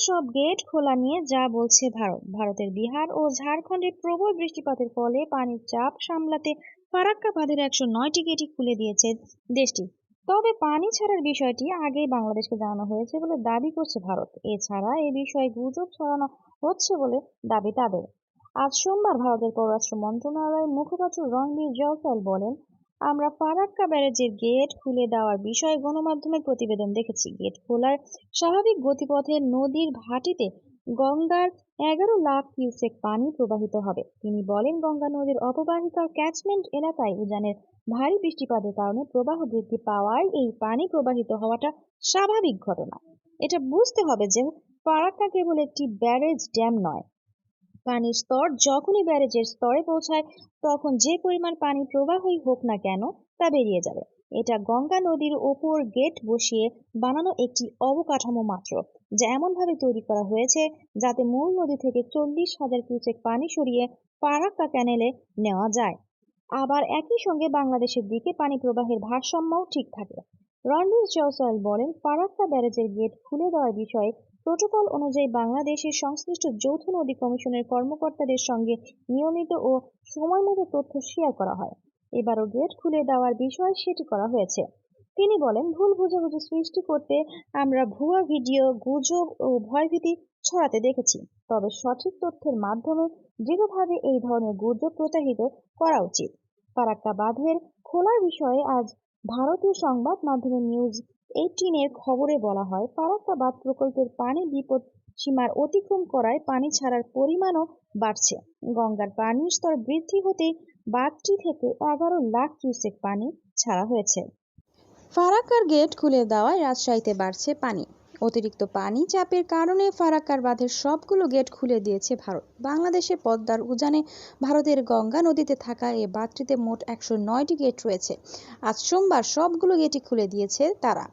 সব গেট খোলা নিয়ে যা বলছে ভারতের বিহার ও ঝাড়খণ্ডে প্রবল বৃষ্টিপাতের ফলে পানির চাপ সামলাতে ফারাক্কা বাঁধের 109টি গেটই খুলে দিয়েছে দেশটি। তবে পানি ছাড়ার বিষয়টি আগেই বাংলাদেশকে জানানো হয়েছে বলে দাবি করছে ভারত। এছাড়া এ বিষয়ে গুজব ছড়ানো হচ্ছে বলে দাবি তাদের। আজ সোমবার ভারতের পররাষ্ট্র মন্ত্রণালয়ের মুখপাত্র রণবীর জয়সওয়াল বলেন, আমরা ফারাক্কা ব্যারেজের গেট খুলে দেওয়ার বিষয়ে গণমাধ্যমের প্রতিবেদন দেখেছি। গেট খোলার স্বাভাবিক গতিপথে নদীর ভাটিতে গঙ্গার 11 লাখ কিউসেক পানি প্রবাহিত হবে। তিনি বলেন, গঙ্গা নদীর অববাহিকার ক্যাচমেন্ট এলাকায় উজানের ভারী বৃষ্টিপাতের কারণে প্রবাহ বৃদ্ধি পাওয়ায় এই পানি প্রবাহিত হওয়াটা স্বাভাবিক ঘটনা। এটা বুঝতে হবে যে ফারাক্কা কেবল একটি ব্যারেজ ড্যাম নয়। পানির স্তর যখনই ব্যারেজের স্তরে পৌঁছায় তখন যে পরিমাণ পানি প্রবাহই হোক না কেন তা বেরিয়ে যাবে। এটা গঙ্গা নদীর ওপর গেট বসিয়ে বানানো একটি অবকাঠামো মাত্র, যা এমনভাবে তৈরি করা হয়েছে যাতে মূল নদী থেকে 40,000 কিউসেক পানি সরিয়ে ফারাক্কা ক্যানেলে নেওয়া যায়। আবার একই সঙ্গে বাংলাদেশের দিকে পানি প্রবাহের ভারসাম্যও ঠিক থাকে। রণবীর জয়সওয়াল বলেন, ফারাক্কা ব্যারেজের গেট খুলে দেওয়ার বিষয়ে প্রোটোকল অনুযায়ী বাংলাদেশের সংশ্লিষ্ট যৌথ নদী কমিশনের কর্মকর্তাদের সঙ্গে নিয়মিত ও সময়মতো তথ্য শেয়ার করা হয়। এবারও গেট খুলে দেওয়ার বিষয়ে সেটি করা হয়েছে। তিনি বলেন, ভুল বোঝাবুঝি সৃষ্টি করতে আমরা ভুয়া ভিডিও, গুজব ও ভয়ভীতি ছড়াতে দেখেছি। তবে সঠিক তথ্যের মাধ্যমে দৃঢ়ভাবে এই ধরনের গুজব প্রত্যাহিত করা উচিত। ফারাক্কা বাঁধের খোলার বিষয়ে আজ ভারতীয় সংবাদ মাধ্যম নিউজ 18-এর খবরে বলা হয়, ফারাক্কা বাঁধ প্রকল্পের পানি বিপদ সীমার অতিক্রম করায় পানি ছাড়ার পরিমাণও বাড়ছে। গঙ্গার পানির স্তর বৃদ্ধি হতেই বাঁধটি থেকে 11 লাখ কিউসেক পানি ছাড়া হয়েছে। ফারাক্কার গেট খুলে দেওয়ায় রাজশাহীতে বাড়ছে পানি। অতিরিক্ত পানি চাপের কারণে ফারাক্কার বাঁধের সবগুলো গেট খুলে দিয়েছে ভারত। বাংলাদেশে পদ্মার উজানে ভারতের গঙ্গা নদীতে থাকা এ বাঁধটিতে মোট 109টি গেট রয়েছে। আজ সোমবার সবগুলো গেটই খুলে দিয়েছে তারা।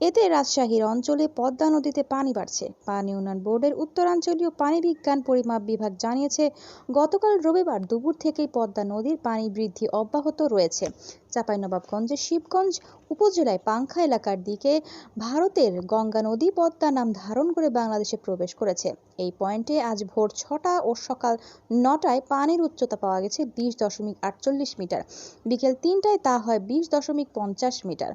এতে রাজশাহীর অঞ্চলে পদ্মা নদীতে পানি বাড়ছে। পানি উন্নয়ন বোর্ডের উত্তরাঞ্চলীয় পানি বিজ্ঞান পরিমাপ বিভাগ জানিয়েছে, গতকাল রবিবার দুপুর থেকেই পদ্মা নদীর পানি বৃদ্ধি অব্যাহত রয়েছে। চাঁপাইনবাবগঞ্জের শিবগঞ্জ উপজেলায় পাংখা এলাকার দিকে ভারতের গঙ্গা নদী পদ্মা নাম ধারণ করে বাংলাদেশে প্রবেশ করেছে। এই পয়েন্টে আজ ভোর 6টা ও সকাল 9টায় পানির উচ্চতা পাওয়া গেছে 20.48 মিটার। বিকেল 3টায় তা হয় 20.50 মিটার।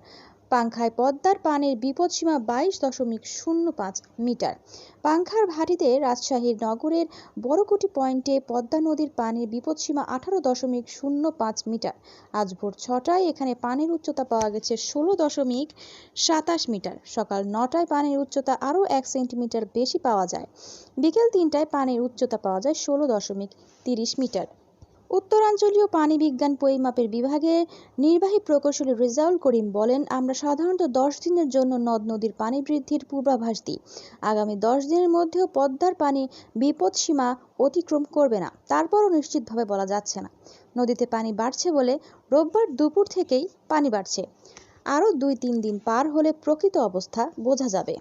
পাংখায় পদ্মার পানির বিপদসীমা 22.05 মিটার। পাংখার ভাটিতে রাজশাহীর নগরের বড়কুটি পয়েন্টে পদ্মা নদীর পানির বিপদসীমা 18.05 মিটার। আজ ভোর 6টায় এখানে পানির উচ্চতা পাওয়া গেছে 16.27 মিটার। সকাল 9টায় পানির উচ্চতা আরও 1 সেন্টিমিটার বেশি পাওয়া যায়। বিকেল 3টায় পানির উচ্চতা পাওয়া যায় 16.30 মিটার। উত্তরাঞ্চলীয় পানি বিজ্ঞান পরিমাপের বিভাগের নির্বাহী প্রকৌশলী রেজাউল করিম বলেন, আমরা সাধারণত 10 দিনের জন্য নদ নদীর পানি বৃদ্ধির পূর্বাভাস দিই। আগামী 10 দিনের মধ্যেও পদ্মার পানি বিপদসীমা অতিক্রম করবে না, তারপরও নিশ্চিতভাবে বলা যাচ্ছে না। নদীতে পানি বাড়ছে বলে রোববার দুপুর থেকেই পানি বাড়ছে। আরও 2-3 দিন পার হলে প্রকৃত অবস্থা বোঝা যাবে।